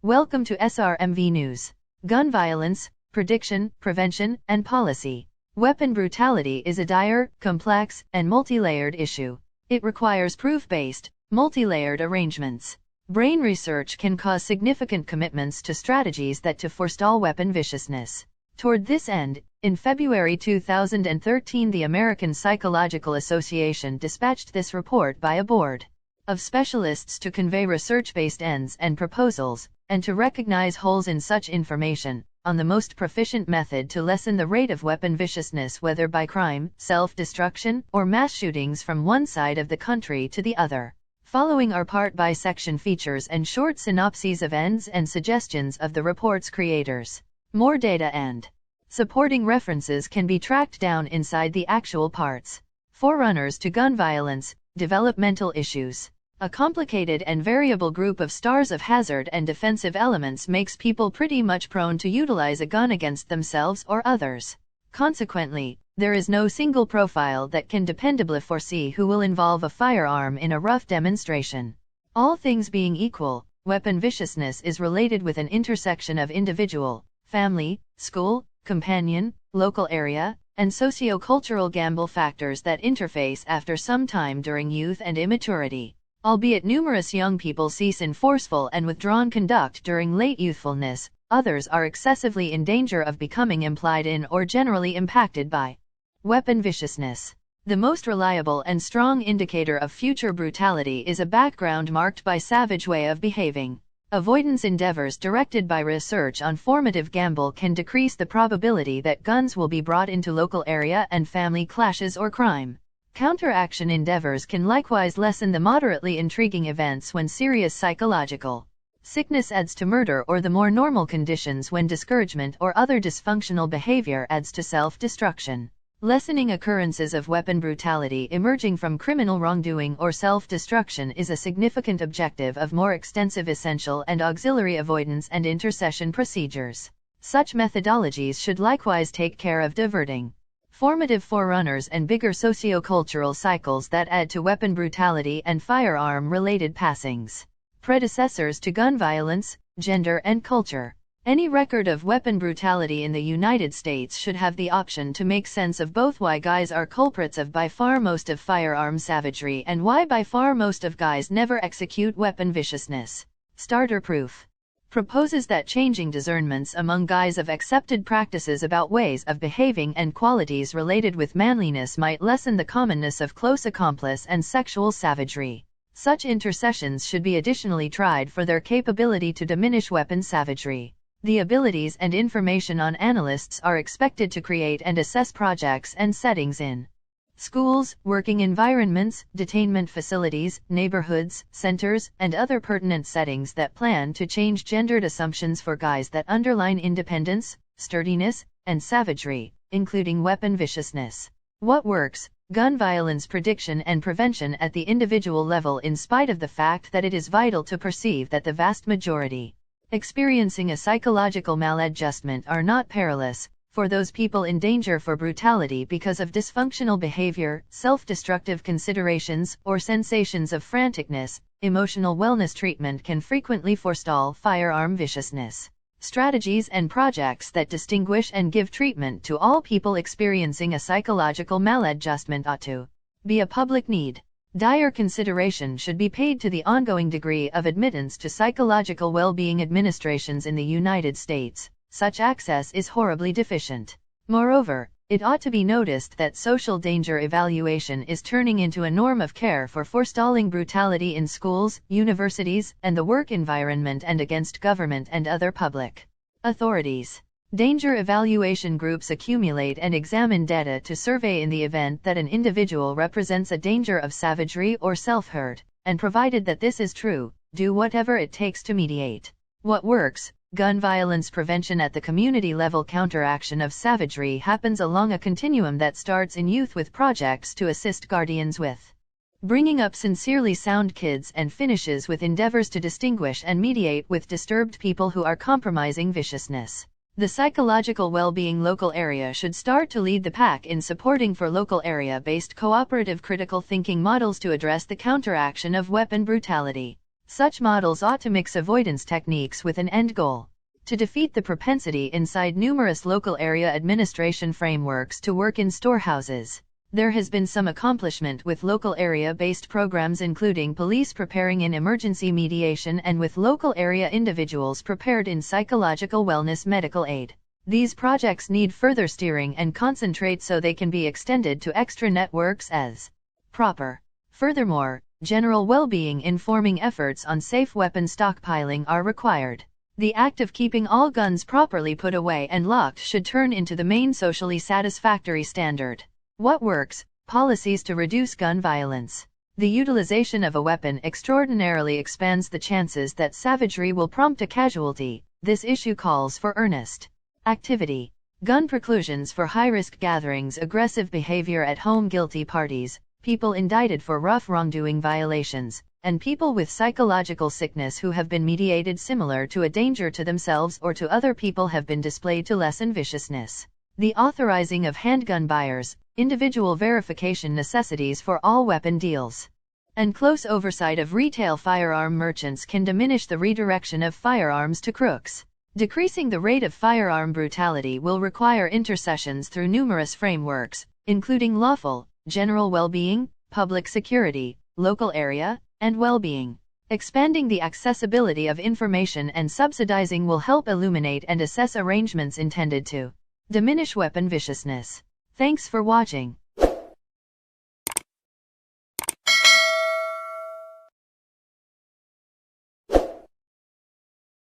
Welcome to SRMV News. Gun violence, prediction, prevention, and policy. Weapon brutality is a dire, complex, and multi-layered issue. It requires proof-based, multi-layered arrangements. Brain research can cause significant commitments to strategies to forestall weapon viciousness. Toward this end, in February 2013, the American Psychological Association dispatched this report by a board of specialists to convey research-based ends and proposals, and to recognize holes in such information, on the most proficient method to lessen the rate of weapon viciousness, whether by crime, self-destruction, or mass shootings from one side of the country to the other. Following are part-by-section features and short synopses of ends and suggestions of the report's creators. More data and supporting references can be tracked down inside the actual parts. Forerunners to gun violence, developmental issues. A complicated and variable group of stars of hazard and defensive elements makes people pretty much prone to utilize a gun against themselves or others. Consequently, there is no single profile that can dependably foresee who will involve a firearm in a rough demonstration. All things being equal, weapon viciousness is related with an intersection of individual, family, school, companion, local area, and socio-cultural gamble factors that interface after some time during youth and immaturity. Albeit numerous young people cease in forceful and withdrawn conduct during late youthfulness, others are excessively in danger of becoming implied in or generally impacted by weapon viciousness. The most reliable and strong indicator of future brutality is a background marked by savage way of behaving. Avoidance endeavors directed by research on formative gamble can decrease the probability that guns will be brought into local area and family clashes or crime. Counteraction endeavors can likewise lessen the moderately intriguing events when serious psychological sickness adds to murder, or the more normal conditions when discouragement or other dysfunctional behavior adds to self-destruction. Lessening occurrences of weapon brutality emerging from criminal wrongdoing or self-destruction is a significant objective of more extensive essential and auxiliary avoidance and intercession procedures. Such methodologies should likewise take care of diverting formative forerunners and bigger socio-cultural cycles that add to weapon brutality and firearm-related passings. Predecessors to gun violence, gender and culture. Any record of weapon brutality in the United States should have the option to make sense of both why guys are culprits of by far most of firearm savagery and why by far most of guys never execute weapon viciousness. Starter proof proposes that changing discernments among guys of accepted practices about ways of behaving and qualities related with manliness might lessen the commonness of close accomplice and sexual savagery. Such intercessions should be additionally tried for their capability to diminish weapon savagery. The abilities and information on analysts are expected to create and assess projects and settings in schools, working environments, detainment facilities, neighborhoods, centers, and other pertinent settings that plan to change gendered assumptions for guys that underline independence, sturdiness, and savagery, including weapon viciousness. What works? Gun violence prediction and prevention at the individual level, in spite of the fact that it is vital to perceive that the vast majority experiencing a psychological maladjustment are not perilous. For those people in danger for brutality because of dysfunctional behavior, self-destructive considerations, or sensations of franticness, emotional wellness treatment can frequently forestall firearm viciousness. Strategies and projects that distinguish and give treatment to all people experiencing a psychological maladjustment ought to be a public need. Dire consideration should be paid to the ongoing degree of admittance to psychological well-being administrations in the United States. Such access is horribly deficient. Moreover, it ought to be noticed that social danger evaluation is turning into a norm of care for forestalling brutality in schools, universities, and the work environment and against government and other public authorities. Danger evaluation groups accumulate and examine data to survey in the event that an individual represents a danger of savagery or self-hurt, and provided that this is true, do whatever it takes to mediate. What works? Gun violence prevention at the community level. Counteraction of savagery happens along a continuum that starts in youth with projects to assist guardians with bringing up sincerely sound kids and finishes with endeavors to distinguish and mediate with disturbed people who are compromising viciousness. The psychological well-being local area should start to lead the pack in supporting for local area-based cooperative critical thinking models to address the counteraction of weapon brutality. Such models ought to mix avoidance techniques with an end goal to defeat the propensity inside numerous local area administration frameworks to work in storehouses. There has been some accomplishment with local area-based programs, including police preparing in emergency mediation and with local area individuals prepared in psychological wellness medical aid. These projects need further steering and concentrate so they can be extended to extra networks as proper. Furthermore, general well-being informing efforts on safe weapon stockpiling are required. The act of keeping all guns properly put away and locked should turn into the main socially satisfactory standard. What works? Policies to reduce gun violence. The utilization of a weapon extraordinarily expands the chances that savagery will prompt a casualty. This issue calls for earnest activity. Gun preclusions for high-risk gatherings, aggressive behavior at home, guilty parties, people indicted for rough wrongdoing violations, and people with psychological sickness who have been mediated similar to a danger to themselves or to other people have been displayed to lessen viciousness. The authorizing of handgun buyers, individual verification necessities for all weapon deals, and close oversight of retail firearm merchants can diminish the redirection of firearms to crooks. Decreasing the rate of firearm brutality will require intercessions through numerous frameworks, including lawful, general well-being, public security, local area, and well-being. Expanding the accessibility of information and subsidizing will help illuminate and assess arrangements intended to diminish weapon viciousness. Thanks for watching.